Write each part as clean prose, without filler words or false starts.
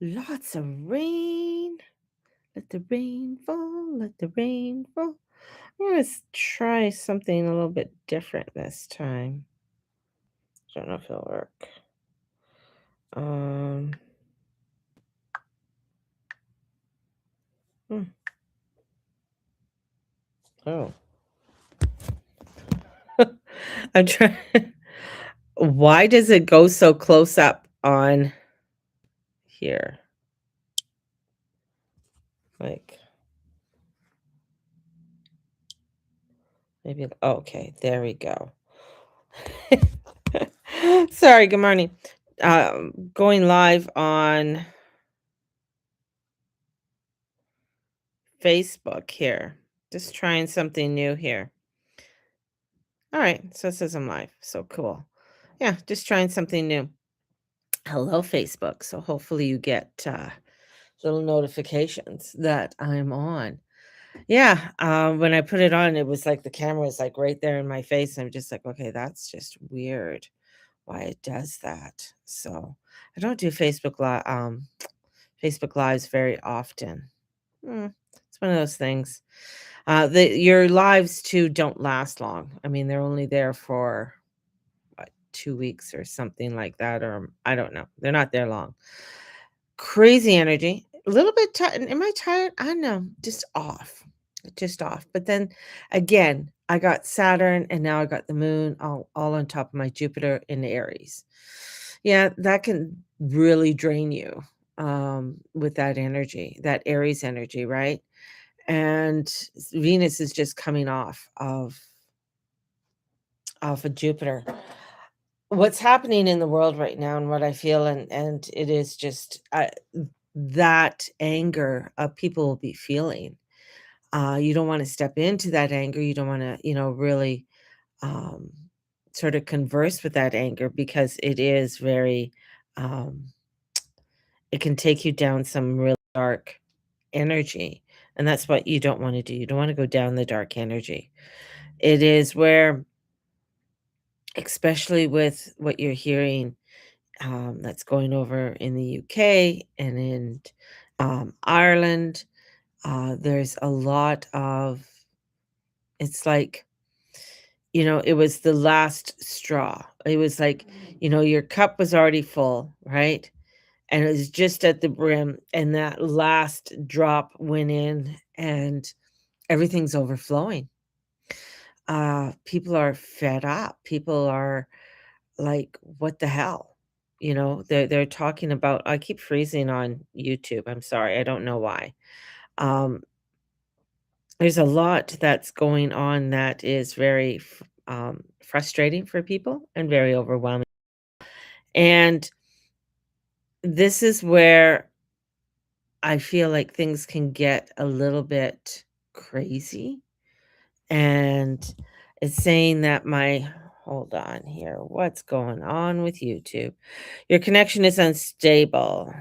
Lots of rain. Let the rain fall, let the rain fall. I'm gonna try something a little bit different this time. Don't know if it'll work. Um, hmm, oh, I'm trying. Why does it go so close up on here? Like, maybe, okay, there we go. Sorry, good morning. Going live on Facebook here. Just trying something new here. All right, so it says I'm live. So cool. Yeah, just trying something new. Hello, Facebook. So hopefully you get little notifications that I'm on. Yeah, when I put it on, it was like the camera was like right there in my face. I'm just like, okay, that's just weird why it does that. So I don't do Facebook Lives very often. It's one of those things. Your lives too don't last long. I mean, they're only there for what, 2 weeks or something like that, or I don't know. They're not there long. Crazy energy. A little bit tired. Am I tired? I don't know. Just off. Just off. But then again, I got Saturn and now I got the moon all on top of my Jupiter in Aries. Yeah, that can really drain you with that energy, that Aries energy, right? And Venus is just coming off of Jupiter. What's happening in the world right now and what I feel and it is just that anger people will be feeling. You don't want to step into that anger. You don't want to, really um, sort of converse with that anger because it is very, um, it can take you down some really dark energy. And that's what you don't want to do. You don't want to go down the dark energy. It is where, especially with what you're hearing that's going over in the UK and in Ireland. There's a lot of, it's like, it was the last straw. It was like, your cup was already full, right? And it was just at the brim, and that last drop went in, and everything's overflowing. People are fed up. People are like, what the hell? They're talking about, I keep freezing on YouTube. I'm sorry. I don't know why. Um, there's a lot that's going on that is very frustrating for people and very overwhelming. And this is where I feel like things can get a little bit crazy. And it's saying that hold on here. What's going on with YouTube? Your connection is unstable.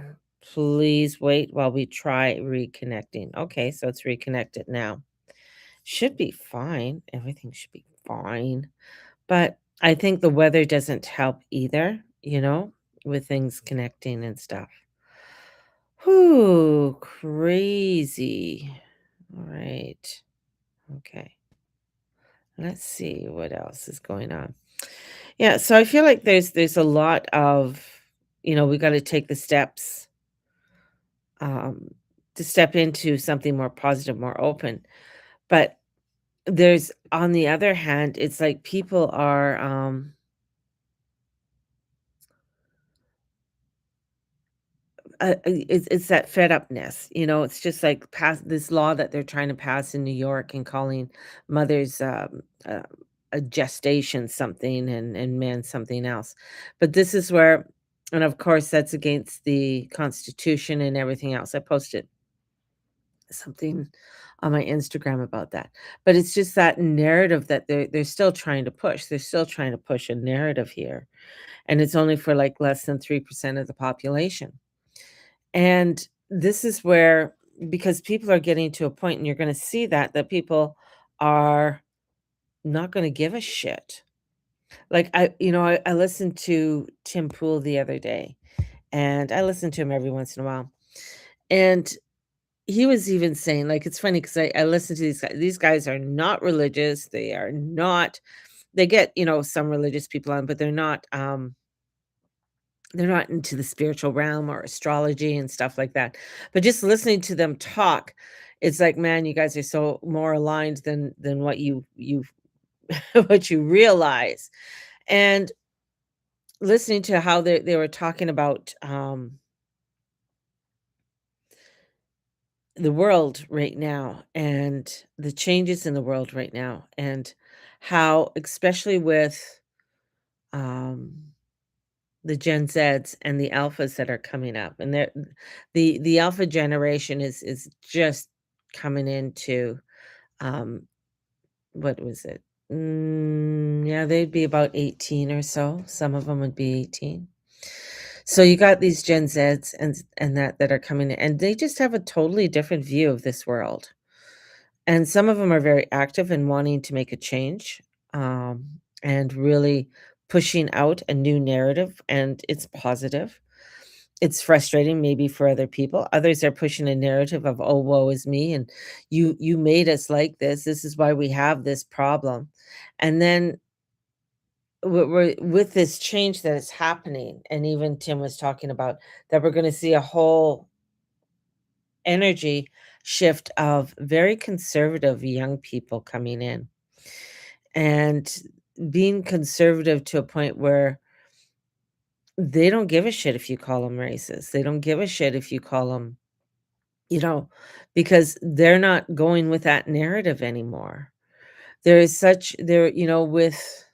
Please wait while we try reconnecting. Okay, so it's reconnected now. Should be fine. Everything should be fine. But I think the weather doesn't help either, with things connecting and stuff. Whoo, crazy. All right. Okay. Let's see what else is going on. Yeah, so I feel like there's a lot of, we got to take the steps um to step into something more positive, more open. But there's on the other hand, it's like people are it's that fed upness, it's just like pass this law that they're trying to pass in New York and calling mothers a gestation something and men something else. But this is where, and of course, that's against the Constitution and everything else. I posted something on my Instagram about that. But it's just that narrative that they're still trying to push. They're still trying to push a narrative here, and it's only for like less than 3% of the population. And this is where, because people are getting to a point, and you're going to see that people are not going to give a shit. Like I listened to Tim Pool the other day, and I listen to him every once in a while. And he was even saying, like, it's funny because I listen to these guys. These guys are not religious. They are not, they get, some religious people on, but they're not into the spiritual realm or astrology and stuff like that. But just listening to them talk, it's like, man, you guys are so more aligned than what you what you realize. And listening to how they were talking about the world right now and the changes in the world right now, and how, especially with um the Gen Zs and the alphas that are coming up, and the alpha generation is just coming into, um, what was it? Yeah, they'd be about 18 or so. Some of them would be 18. So you got these Gen Zs and that are coming in, and they just have a totally different view of this world. And some of them are very active in wanting to make a change, and really pushing out a new narrative, and it's positive. It's frustrating maybe for other people. Others are pushing a narrative of, "Oh, woe is me, and you made us like this. This is why we have this problem." And then we're with this change that is happening, and even Tim was talking about that we're gonna see a whole energy shift of very conservative young people coming in, and being conservative to a point where they don't give a shit if you call them racist. They don't give a shit if you call them, you know, because they're not going with that narrative anymore. There is such there, with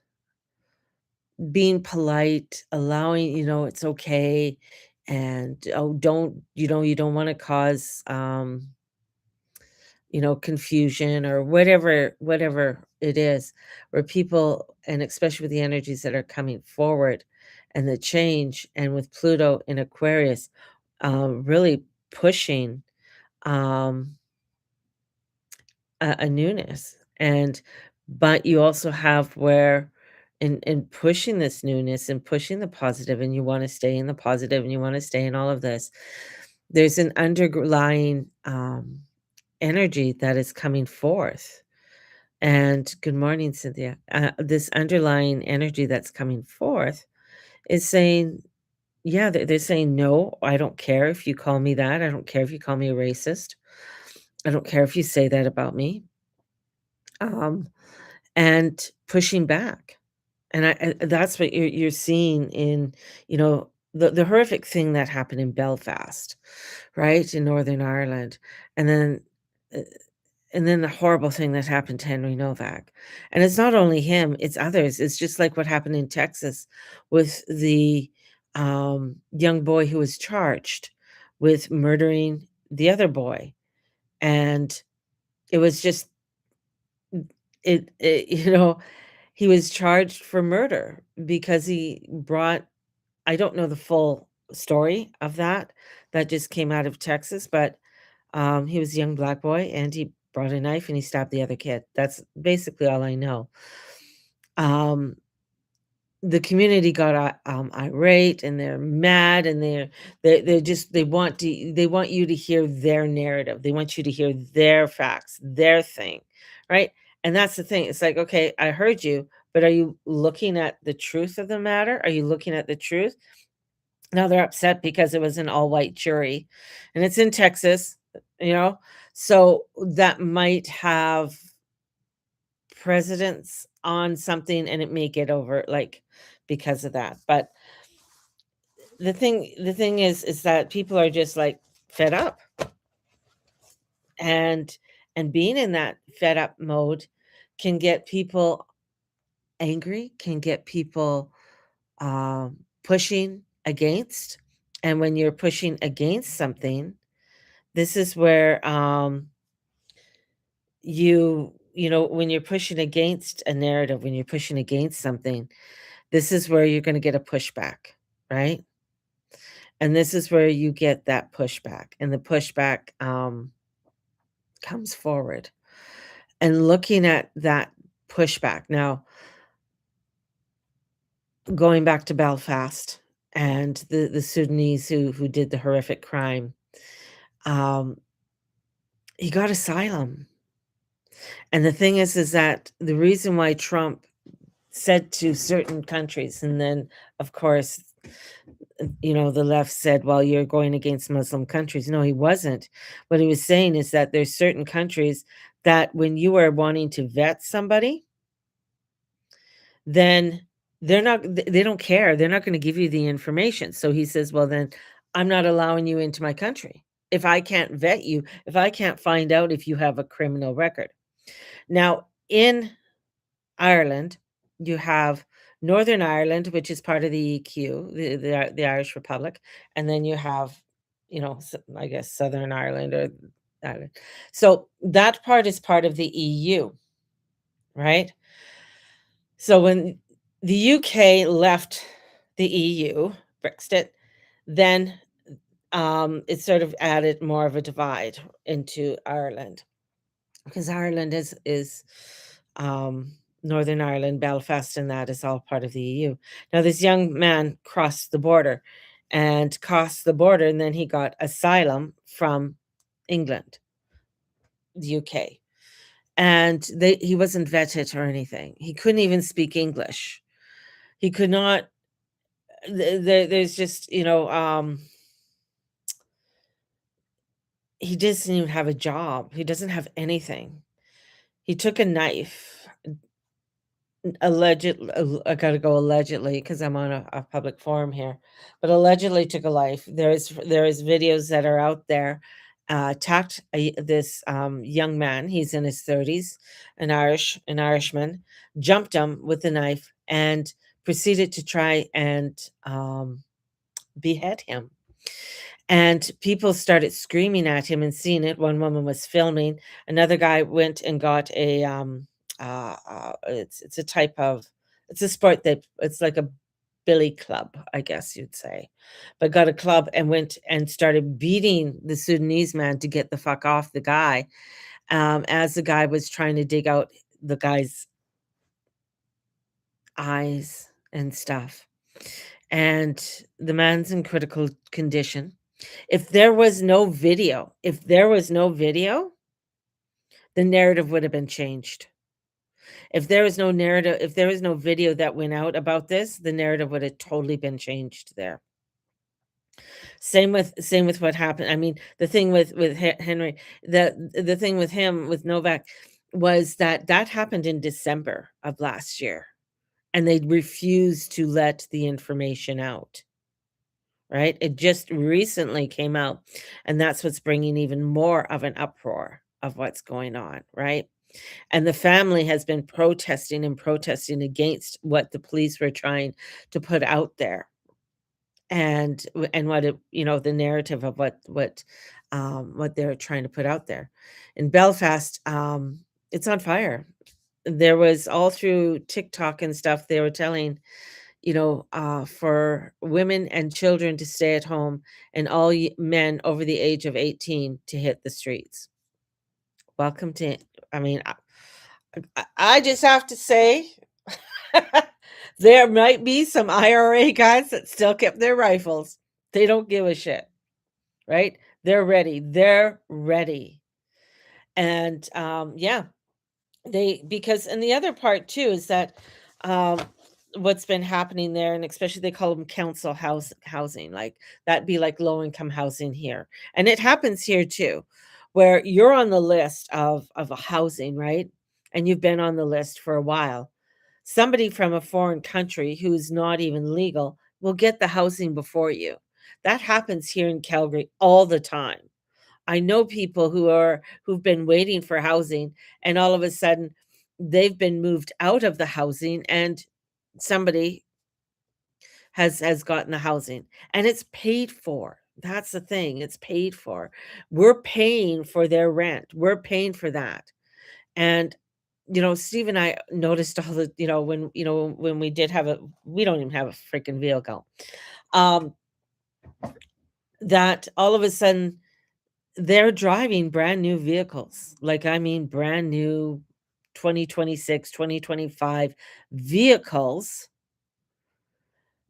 being polite, allowing, it's okay, and oh, don't, you don't want to cause confusion or whatever it is, where people, and especially with the energies that are coming forward and the change, and with Pluto in Aquarius, really pushing um, a newness. And but you also have where in pushing this newness and pushing the positive, and you want to stay in the positive, and you want to stay in all of this, there's an underlying energy that is coming forth. And good morning, Cynthia. This underlying energy that's coming forth is saying, yeah, they're saying, no, I don't care if you call me that. I don't care if you call me a racist. I don't care if you say that about me. Um, and pushing back. And that's what you're seeing in, the horrific thing that happened in Belfast, right, in Northern Ireland, and then uh, the horrible thing that happened to Henry Novak. And it's not only him, it's others. It's just like what happened in Texas with the young boy who was charged with murdering the other boy. And it was just it he was charged for murder because he brought, I don't know the full story of that. That just came out of Texas, but he was a young black boy, and he brought a knife and he stabbed the other kid. That's basically all I know. Um, the community got irate, and they're mad, and they're just, they want you to hear their narrative. They want you to hear their facts, their thing, right? And that's the thing. It's like, okay, I heard you, but are you looking at the truth of the matter? Are you looking at the truth? Now they're upset because it was an all-white jury, and it's in Texas, you know? So that might have precedence on something, and it may get over, like, because of that. But the thing is that people are just, like, fed up, and being in that fed up mode can get people angry, can get people, pushing against, and when you're pushing against something, this is where, when you're pushing against a narrative, when you're pushing against something, this is where you're gonna get a pushback, right? And this is where you get that pushback, and the pushback, comes forward. And looking at that pushback now, going back to Belfast, and the Sudanese who did the horrific crime, um, he got asylum. And the thing is that the reason why Trump said to certain countries, and then, of course, the left said, "Well, you're going against Muslim countries." No, he wasn't. What he was saying is that there's certain countries that when you are wanting to vet somebody, then they don't care. They're not gonna give you the information. So he says, "Well, then I'm not allowing you into my country. If I can't vet you, if I can't find out if you have a criminal record." Now, in Ireland, you have Northern Ireland, which is part of the EQ, the Irish Republic, and then you have, I guess Southern Ireland or Ireland. So that part is part of the EU, right? So when the UK left the EU, Brexit, then it sort of added more of a divide into Ireland. Because Ireland is Northern Ireland, Belfast, and that is all part of the EU. Now, this young man crossed the border, and then he got asylum from England, the UK. And he wasn't vetted or anything. He couldn't even speak English. He could not. There's just, he doesn't even have a job. He doesn't have anything. He took a knife. I gotta go allegedly because I'm on a public forum here, but allegedly took a life. There is videos that are out there, attacked this young man. He's in his 30s, an Irishman, jumped him with a knife and proceeded to try and behead him. And people started screaming at him and seeing it. One woman was filming. Another guy went and got it's a type of it's a sport that it's like a billy club, I guess you'd say, but got a club and went and started beating the Sudanese man to get the fuck off the guy, as the guy was trying to dig out the guy's eyes and stuff. And the man's in critical condition. If there was no video, the narrative would have been changed. If there was no video that went out about this, the narrative would have totally been changed there. Same with what happened. I mean, the thing with Henry, the thing with him with Novak was that happened in December of last year, and they refused to let the information out. Right? It just recently came out, and that's what's bringing even more of an uproar of what's going on, right? And the family has been protesting and protesting against what the police were trying to put out there, and what the narrative of what they're trying to put out there. In Belfast, it's on fire. There was all through TikTok and stuff, they were telling for women and children to stay at home and all men over the age of 18 to hit the streets. Welcome to, I mean, I just have to say, there might be some IRA guys that still kept their rifles. They don't give a shit, right? They're ready. They're ready. And yeah, and the other part too is that um what's been happening there, and especially they call them council housing, like that'd be like low income housing here, and it happens here too, where you're on the list of a housing, right? And you've been on the list for a while. Somebody from a foreign country who's not even legal will get the housing before you. That happens here in Calgary all the time. I know people who've been waiting for housing, and all of a sudden they've been moved out of the housing, and somebody has gotten the housing, and it's paid for. That's the thing, it's paid for. We're paying for their rent. We're paying for that. And Steve and I noticed all the, when we don't even have a freaking vehicle. Um that all of a sudden they're driving brand new vehicles, like, I mean, brand new 2026, 2025 vehicles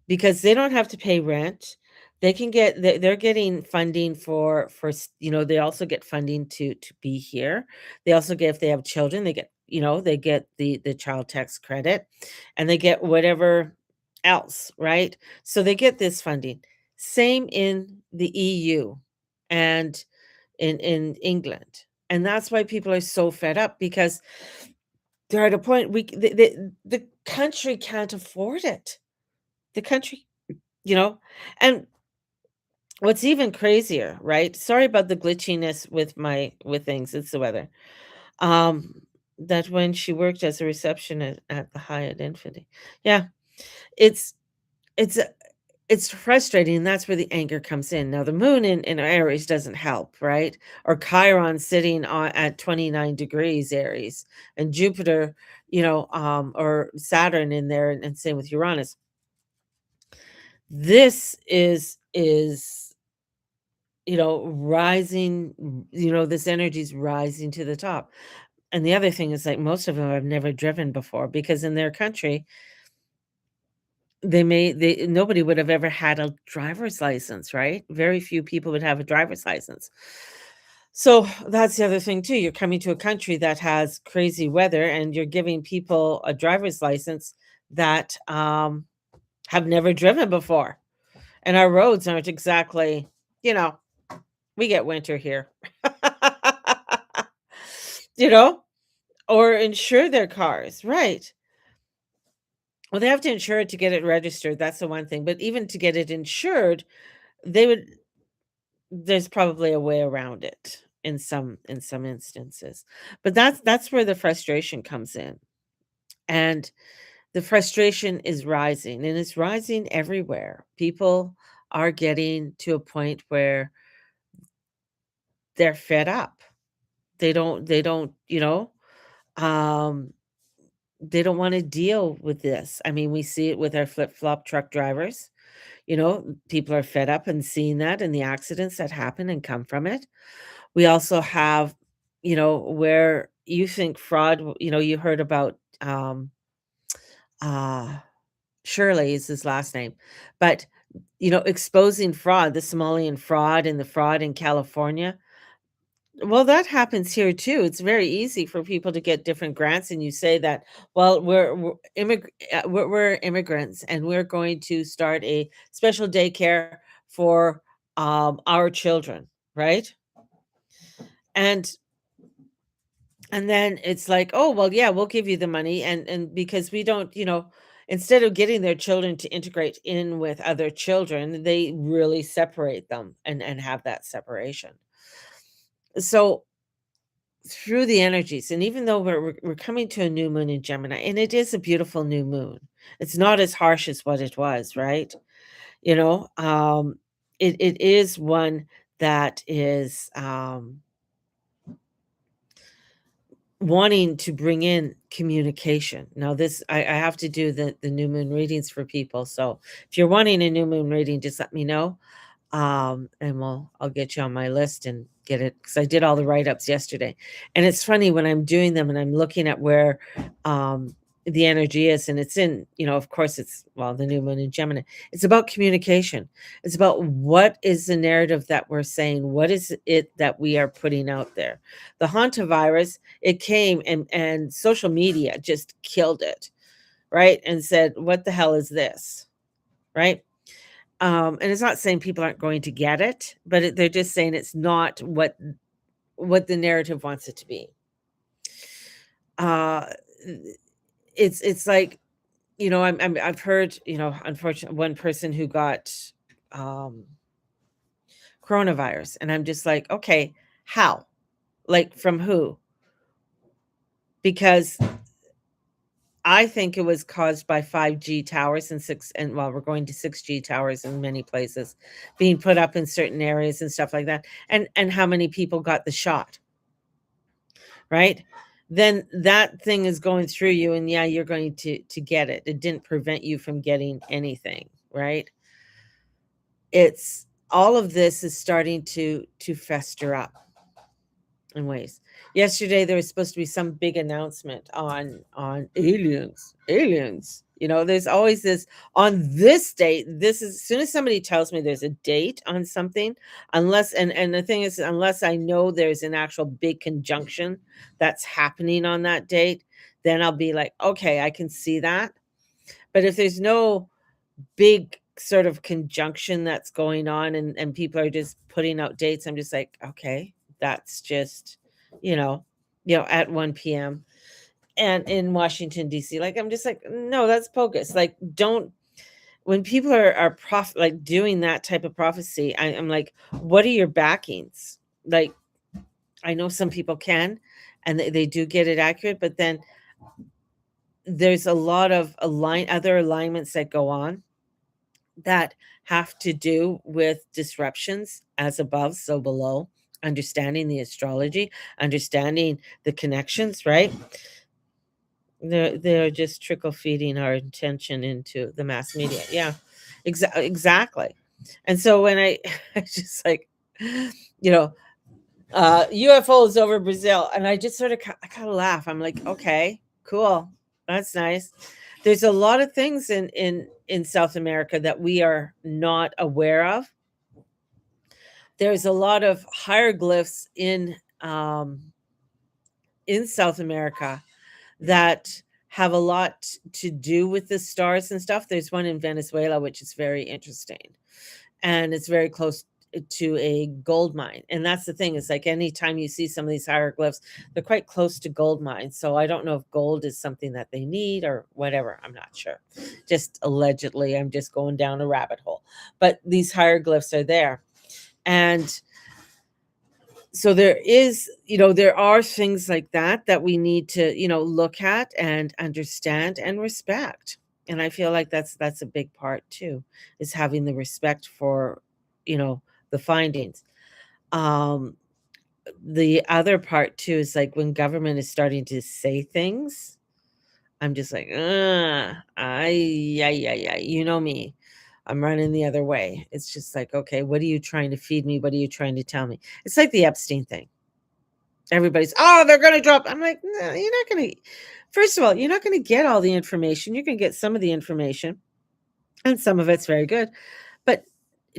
because they don't have to pay rent. They can get they're getting funding they also get funding to be here. They also get, if they have children, they get, they get the child tax credit, and they get whatever else, right? So they get this funding. Same in the EU and in England. And that's why people are so fed up, because they're at a point, the country can't afford it. The country, you know? And what's even crazier, right? Sorry about the glitchiness with things, it's the weather. Um, that when she worked as a receptionist at the Hyatt Infinity. Yeah, it's it's, uh, it's frustrating, and that's where the anger comes in. Now the moon in Aries doesn't help, right? Or Chiron sitting at 29 degrees Aries, and Jupiter, or Saturn in there, and same with Uranus. This is rising, this energy is rising to the top. And the other thing is, like, most of them have never driven before, because in their country, they nobody would have ever had a driver's license, right? Very few people would have a driver's license. So that's the other thing too. You're coming to a country that has crazy weather, and you're giving people a driver's license that have never driven before. And our roads aren't exactly, you know, we get winter here. you know, or insure their cars, right? Well, they have to insure it to get it registered. That's the one thing. But even to get it insured, they would there's probably a way around it in some instances. But that's where the frustration comes in. And the frustration is rising, and it's rising everywhere. People are getting to a point where they're fed up. They don't, um they don't want to deal with this. I mean, we see it with our flip-flop truck drivers. People are fed up and seeing that, and the accidents that happen and come from it. We also have, where you think fraud, you heard about uh Shirley is his last name. But, exposing fraud, the Somalian fraud and the fraud in California. Well, that happens here too. It's very easy for people to get different grants, and you say that, well, we're immigrants, and we're going to start a special daycare for our children, right? And and then it's like, oh well, yeah, we'll give you the money, and because we don't, instead of getting their children to integrate in with other children, they really separate them and have that separation. So through the energies, and even though we're coming to a new moon in Gemini, and it is a beautiful new moon, it's not as harsh as what it was, right? You know, it is one that is wanting to bring in communication. Now, this I have to do the new moon readings for people. So if you're wanting a new moon reading, just let me know. And I'll get you on my list and get it, because I did all the write-ups yesterday. And it's funny when I'm doing them and I'm looking at where the energy is, and it's in, of course it's, well, the new moon in Gemini. It's about communication. It's about what is the narrative that we're saying, what is it that we are putting out there. The hantavirus, it came, and social media just killed it, right? And said, what the hell is this? Right? And it's not saying people aren't going to get it, but they're just saying it's not what the narrative wants it to be. Uh, it's like, I've heard, unfortunately, one person who got um, coronavirus, and I'm just like, okay, how? Like, from who? Because I think it was caused by 5G towers and well, we're going to 6G towers in many places being put up in certain areas and stuff like that. And how many people got the shot, right? Then that thing is going through you, and yeah, you're going to get it. It didn't prevent you from getting anything, right? It's all of this is starting to fester up in ways. Yesterday there was supposed to be some big announcement on aliens. Aliens. There's always this on this date. This is as soon as somebody tells me there's a date on something, unless and the thing is, unless I know there's an actual big conjunction that's happening on that date, then I'll be like, okay, I can see that. But if there's no big sort of conjunction that's going on and people are just putting out dates, I'm just like, okay, that's just, you know, at 1 p.m. and in Washington, DC. Like, I'm just like, no, that's bogus. Like, don't when people are like doing that type of prophecy, I'm like, what are your backings? Like, I know some people can and they do get it accurate, but then there's a lot of other alignments that go on that have to do with disruptions as above, so below, understanding the astrology, understanding the connections, right? They're just trickle feeding our intention into the mass media. Yeah, exactly. And so when I, I just like, you know, UFOs over Brazil, and I just sort of I kind of laugh. I'm like, okay, cool, that's nice. There's a lot of things in South America that we are not aware of. There's a lot of hieroglyphs in South America that have a lot to do with the stars and stuff. There's one in Venezuela, which is very interesting. And it's very close to a gold mine. And that's the thing, is like anytime you see some of these hieroglyphs, they're quite close to gold mines. So I don't know if gold is something that they need or whatever. I'm not sure. Just allegedly, I'm just going down a rabbit hole. But these hieroglyphs are there. And so there are things like that we need to, look at and understand and respect. And I feel like that's a big part too, is having the respect for, the findings. Um, the other part too is like when government is starting to say things, I'm just like, I, yeah, yeah, yeah, you know me. I'm running the other way. It's just like, okay, what are you trying to feed me? What are you trying to tell me? It's like the Epstein thing. Everybody's, "Oh, they're gonna drop." I'm like, "No, you're not gonna." First of all, you're not gonna get all the information. You're gonna get some of the information, and some of it's very good. But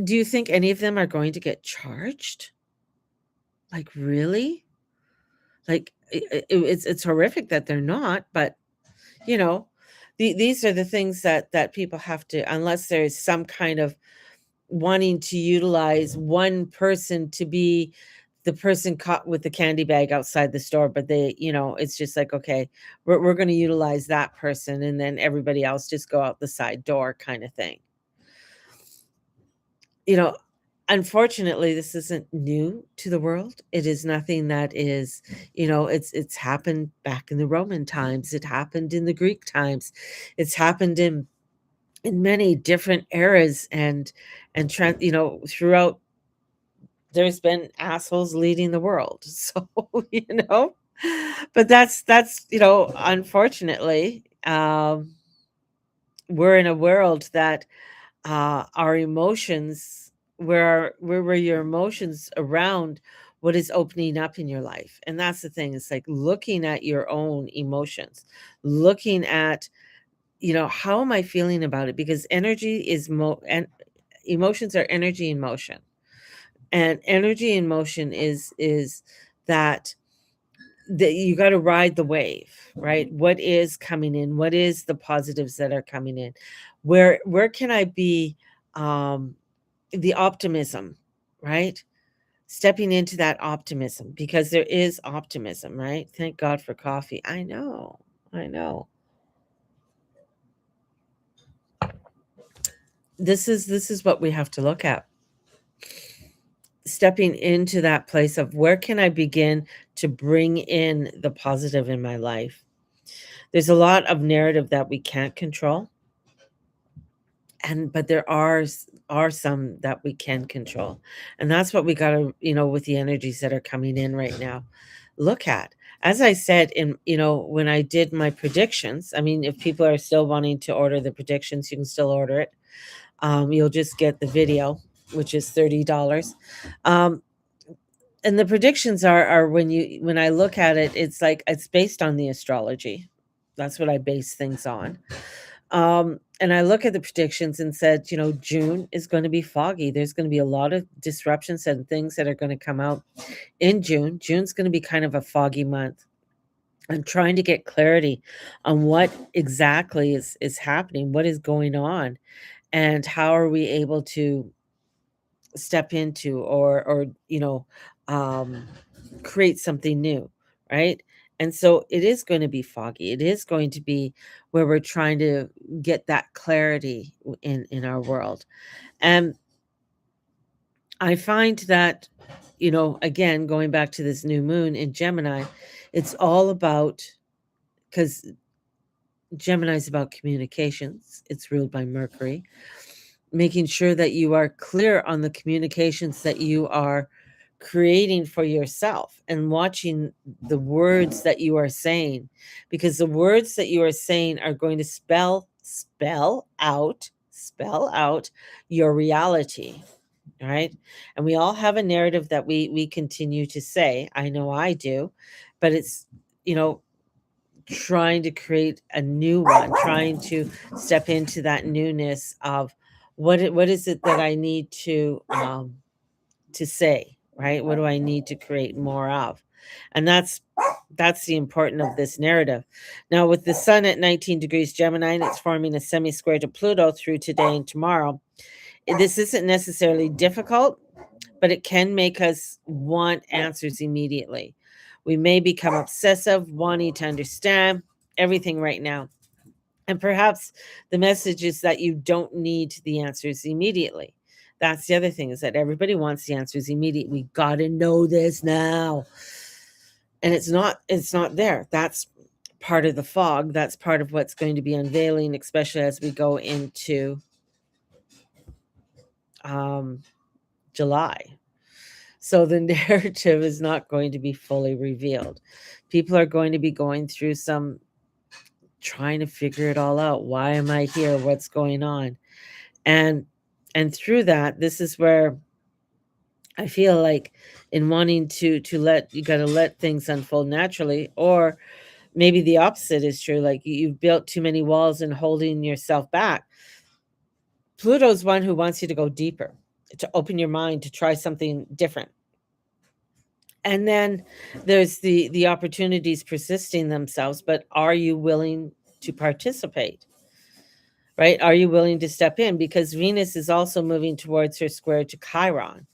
do you think any of them are going to get charged? Like, really? Like, it's horrific that they're not, but, you know, these are the things that people have to, unless there's some kind of wanting to utilize one person to be the person caught with the candy bag outside the store, but it's just like, okay, we're going to utilize that person, and then everybody else just go out the side door kind of thing. You know, unfortunately, this isn't new to the world. It is nothing that is, it's happened back in the Roman times. It happened in the Greek times. It's happened in many different eras throughout. There's been assholes leading the world. So, you know, but that's, unfortunately, we're in a world that our emotions, where your emotions around what is opening up in your life. And that's the thing. It's like looking at your own emotions, looking at, how am I feeling about it? Because energy is and emotions are energy in motion. And energy in motion is that you got to ride the wave, right? What is coming in? What is the positives that are coming in? Where can I be, the optimism, right? Stepping into that optimism, because there is optimism, right? Thank God for coffee. I know. I know. This is what we have to look at. Stepping into that place of where can I begin to bring in the positive in my life? There's a lot of narrative that we can't control, but there are some that we can control. And that's what we got to, with the energies that are coming in right now, look at. As I said, when I did my predictions, I mean, if people are still wanting to order the predictions, you can still order it. You'll just get the video, which is $30. Um, and the predictions are when I look at it, it's like it's based on the astrology. That's what I base things on. And I look at the predictions and said, June is going to be foggy. There's going to be a lot of disruptions and things that are going to come out in June. June's going to be kind of a foggy month. I'm trying to get clarity on what exactly is happening, what is going on, and how are we able to step into or um, create something new, right? And so it is going to be foggy. It is going to be where we're trying to get that clarity in our world. And I find that, again, going back to this new moon in Gemini, it's all about, because Gemini is about communications. It's ruled by Mercury, making sure that you are clear on the communications that you are creating for yourself and watching the words that you are saying, because the words that you are saying are going to spell out your reality. All right. And we all have a narrative that we continue to say. I know I do, but it's, you know, trying to create a new one, trying to step into that newness of what is it that I need to say, right? What do I need to create more of? And that's the important of this narrative. Now, with the sun at 19 degrees Gemini, and it's forming a semi square to Pluto through today and tomorrow, this isn't necessarily difficult, but it can make us want answers immediately. We may become obsessive, wanting to understand everything right now. And perhaps the message is that you don't need the answers immediately. That's the other thing, is that everybody wants the answers immediately. We got to know this now. And it's not there. That's part of the fog. That's part of what's going to be unveiling, especially as we go into um, July. So the narrative is not going to be fully revealed. People are going to be going through some trying to figure it all out. Why am I here? What's going on? And through that, this is where I feel like, in wanting to let, you got to let things unfold naturally, or maybe the opposite is true, like you've built too many walls and holding yourself back. Pluto's one who wants you to go deeper, to open your mind, to try something different. And then there's the opportunities persisting themselves, but are you willing to participate? Right? Are you willing to step in? Because Venus is also moving towards her square to Chiron,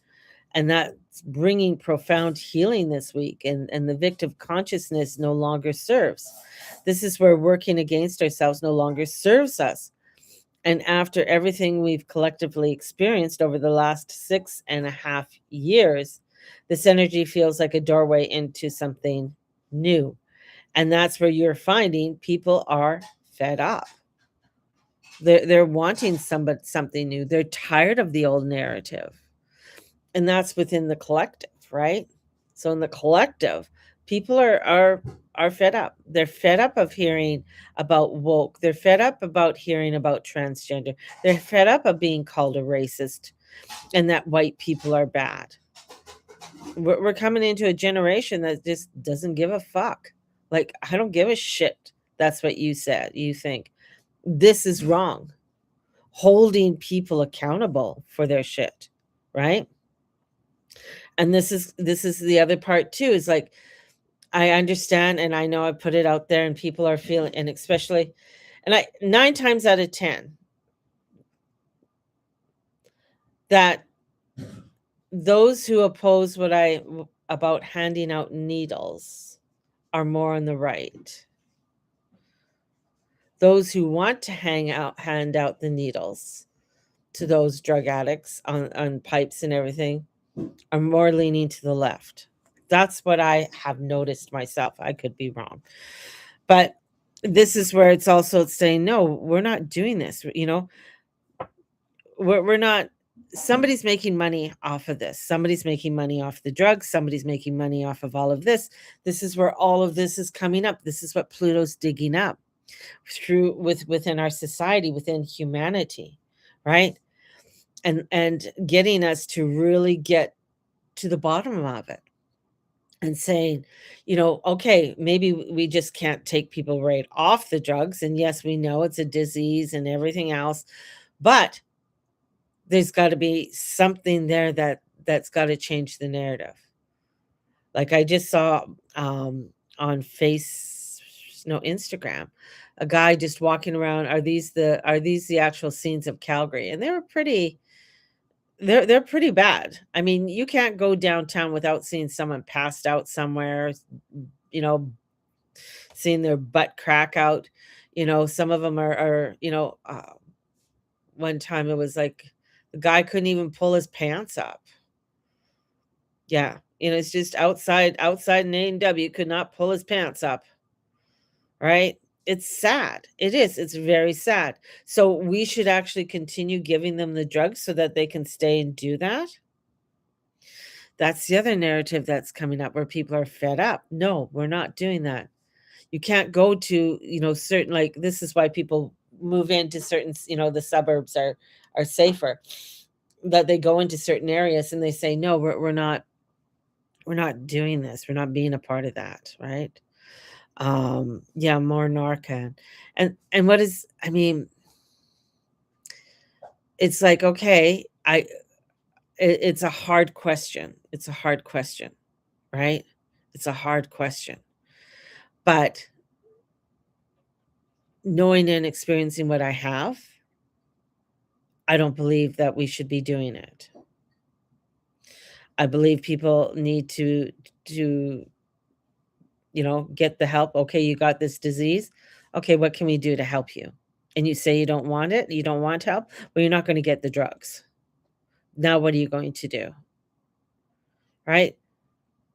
and that's bringing profound healing this week, and the victim consciousness no longer serves. This is where working against ourselves no longer serves us. And after everything we've collectively experienced over the last 6.5 years, this energy feels like a doorway into something new. And that's where you're finding people are fed up. They're wanting something new. They're tired of the old narrative. And that's within the collective, right? So in the collective, people are fed up. They're fed up of hearing about woke. They're fed up about hearing about transgender. They're fed up of being called a racist and that white people are bad. We're coming into a generation that just doesn't give a fuck. Like, I don't give a shit. That's what you said. You think this is wrong. Holding people accountable for their shit, right? And this is the other part too, is like, I understand, and I know I put it out there and people are feeling, and especially, and I 9 times out of 10, that those who oppose about handing out needles are more on the right. Those who want to hand out the needles to those drug addicts on pipes and everything are more leaning to the left. That's what I have noticed myself. I could be wrong. But this is where it's also saying, no, we're not doing this. We're not. Somebody's making money off of this. Somebody's making money off the drugs. Somebody's making money off of all of this. This is where all of this is coming up. This is what Pluto's digging up within our society, within humanity, right? And getting us to really get to the bottom of it. and saying, okay, maybe we just can't take people right off the drugs. And yes, we know it's a disease and everything else, but there's got to be something there that's got to change the narrative. Like I just saw on Instagram, a guy just walking around. Are these the actual scenes of Calgary? And they're pretty bad. I mean, you can't go downtown without seeing someone passed out somewhere, you know, seeing their butt crack out. Some of them are, one time it was like the guy couldn't even pull his pants up. Yeah. It's just outside in A&W, could not pull his pants up, right? It's sad. It is. It's very sad. So we should actually continue giving them the drugs so that they can stay and do that. That's the other narrative that's coming up where people are fed up. No, we're not doing that. You can't go to, certain, like, this is why people move into certain, the suburbs are safer. That they go into certain areas and they say, no, we're not doing this. We're not being a part of that, right? Yeah, more Narcan. And what is, I mean, it's like, okay, it's a hard question. It's a hard question, right? It's a hard question. But knowing and experiencing what I have, I don't believe that we should be doing it. I believe people need to get the help. Okay, you got this disease. Okay, what can we do to help you? And you say you don't want it, you don't want help, well, you're not going to get the drugs. Now what are you going to do? Right?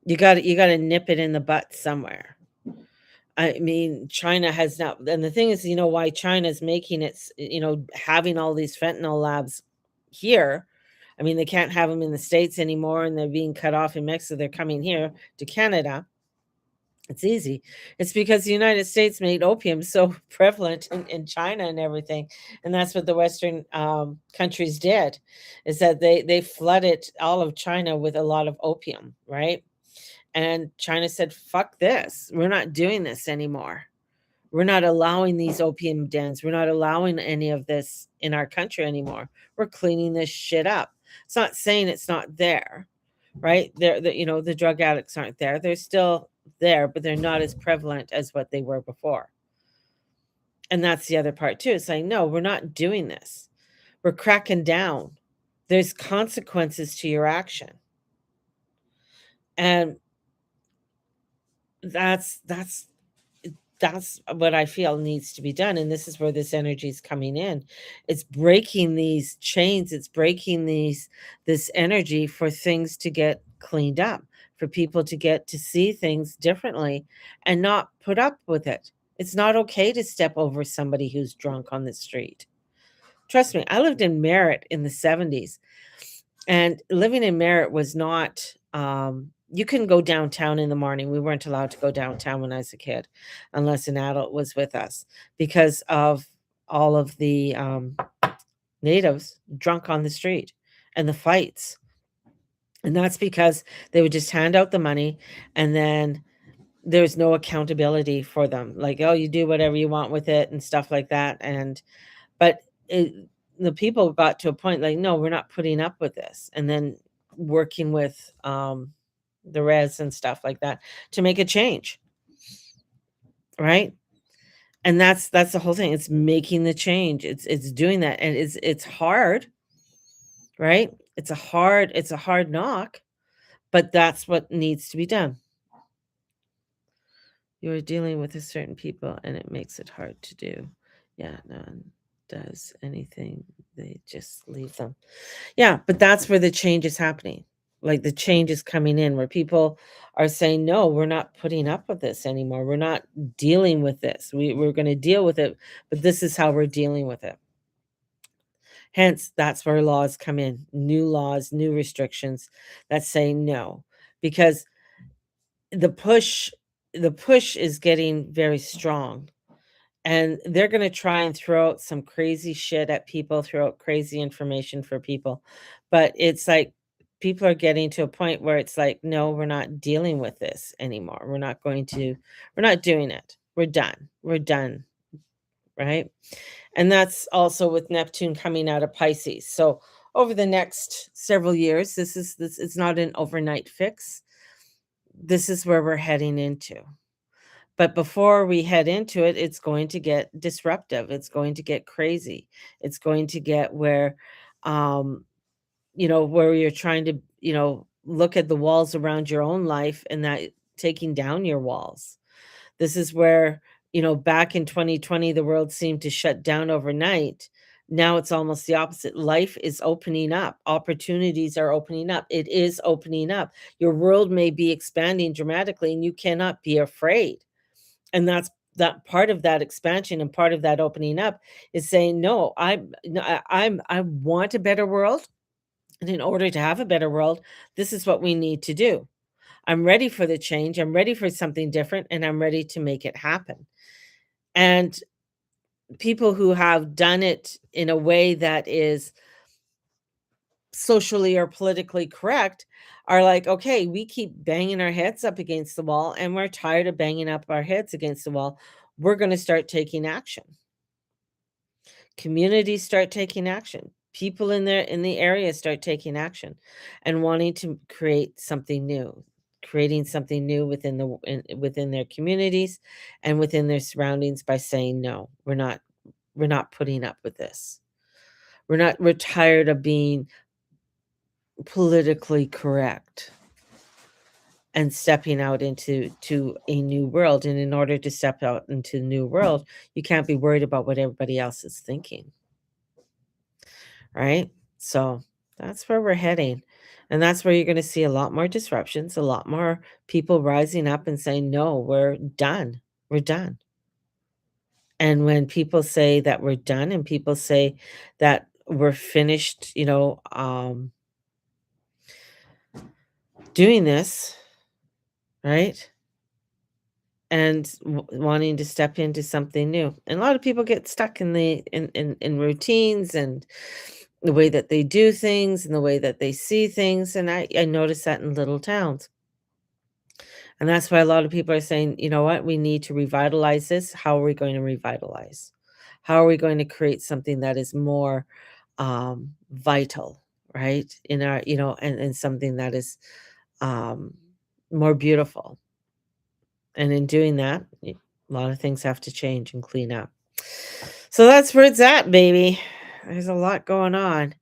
You got to nip it in the butt somewhere. I mean, China has not, and the thing is, why China's making it, having all these fentanyl labs here. I mean, they can't have them in the States anymore, and they're being cut off in Mexico. They're coming here to Canada. It's easy. It's because the United States made opium so prevalent in China and everything, and that's what the Western countries did, is that they flooded all of China with a lot of opium, right? And China said, "Fuck this. We're not doing this anymore. We're not allowing these opium dens. We're not allowing any of this in our country anymore. We're cleaning this shit up." It's not saying it's not there, right? The drug addicts aren't there. They're still there, but they're not as prevalent as what they were before. And that's the other part too. It's like, no, we're not doing this. We're cracking down. There's consequences to your action. And that's what I feel needs to be done. And this is where this energy is coming in. It's breaking these chains, it's breaking this energy for things to get cleaned up, for people to get to see things differently and not put up with it. It's not okay to step over somebody who's drunk on the street. Trust me, I lived in Merritt in the 70s. And living in Merritt was not, you couldn't go downtown in the morning. We weren't allowed to go downtown when I was a kid unless an adult was with us because of all of the natives drunk on the street and the fights. And that's because they would just hand out the money and then there's no accountability for them. Like, oh, you do whatever you want with it and stuff like that. But the people got to a point like, "No, we're not putting up with this," and then working with, the res and stuff like that to make a change, right? And that's the whole thing. It's making the change. It's doing that, and it's hard, right? It's a hard knock, but that's what needs to be done. You're dealing with a certain people, and it makes it hard to do. Yeah, no one does anything. They just leave them. Yeah, but that's where the change is happening. Like, the change is coming in where people are saying, "No, we're not putting up with this anymore. We're not dealing with this. We're gonna deal with it, but this is how we're dealing with it." Hence, that's where laws come in, new laws, new restrictions that say no, because the push the push is getting very strong, and they're gonna try and throw out some crazy shit at people, throw out crazy information for people, but it's like people are getting to a point where it's like, no, we're not dealing with this anymore. We're not doing it. We're done. We're done. Right. And that's also with Neptune coming out of Pisces. So over the next several years, this it's not an overnight fix. This is where we're heading into. But before we head into it, it's going to get disruptive. It's going to get crazy. It's going to get where um where you're trying to, look at the walls around your own life and that taking down your walls. This is where, back in 2020, the world seemed to shut down overnight. Now it's almost the opposite. Life is opening up. Opportunities are opening up. It is opening up. Your world may be expanding dramatically and you cannot be afraid. And that's that part of that expansion and part of that opening up is saying, no, I want a better world. And in order to have a better world, this is what we need to do. I'm ready for the change. I'm ready for something different and I'm ready to make it happen. And people who have done it in a way that is socially or politically correct are like, okay, we keep banging our heads up against the wall and we're tired of banging up our heads against the wall. We're going to start taking action. Communities start taking action. People in the area start taking action and wanting to create something new, creating something new within their communities and within their surroundings by saying no, we're not putting up with this. We're tired of being politically correct and stepping out into a new world. And in order to step out into the new world, you can't be worried about what everybody else is thinking. Right? So that's where we're heading. And that's where you're going to see a lot more disruptions, a lot more people rising up and saying, no, we're done. We're done. And when people say that we're done and people say that we're finished, doing this, right? And wanting to step into something new. And a lot of people get stuck in in routines and the way that they do things and the way that they see things. And I notice that in little towns. And that's why a lot of people are saying, you know what, we need to revitalize this. How are we going to revitalize? How are we going to create something that is more vital, right? In our, and something that is um, more beautiful. And in doing that, a lot of things have to change and clean up. So that's where it's at, baby. There's a lot going on.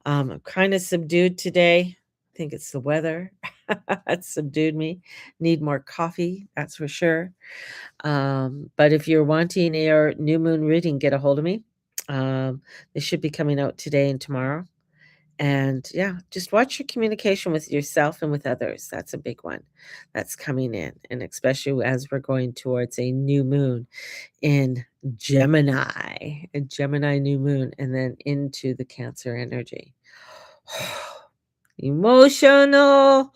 I'm kind of subdued today. I think it's the weather. It's subdued me. Need more coffee, that's for sure. But if you're wanting a new moon reading, get a hold of me. They should be coming out today and tomorrow. And yeah, just watch your communication with yourself and with others. That's a big one that's coming in. And especially as we're going towards a new moon in Gemini, a Gemini new moon, and then into the Cancer energy. Emotional,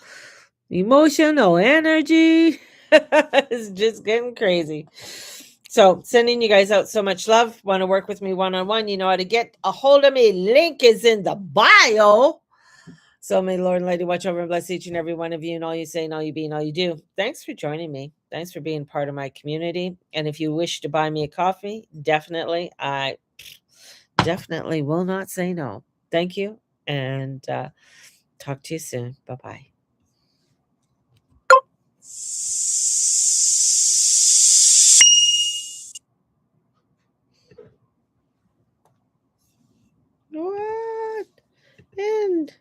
emotional energy is just getting crazy. So, sending you guys out so much love. Want to work with me one on one? You know how to get a hold of me. Link is in the bio. So, may the Lord and Lady watch over and bless each and every one of you and all you say and all you be and all you do. Thanks for joining me. Thanks for being part of my community. And if you wish to buy me a coffee, I definitely will not say no. Thank you. And talk to you soon. Bye bye. What? End.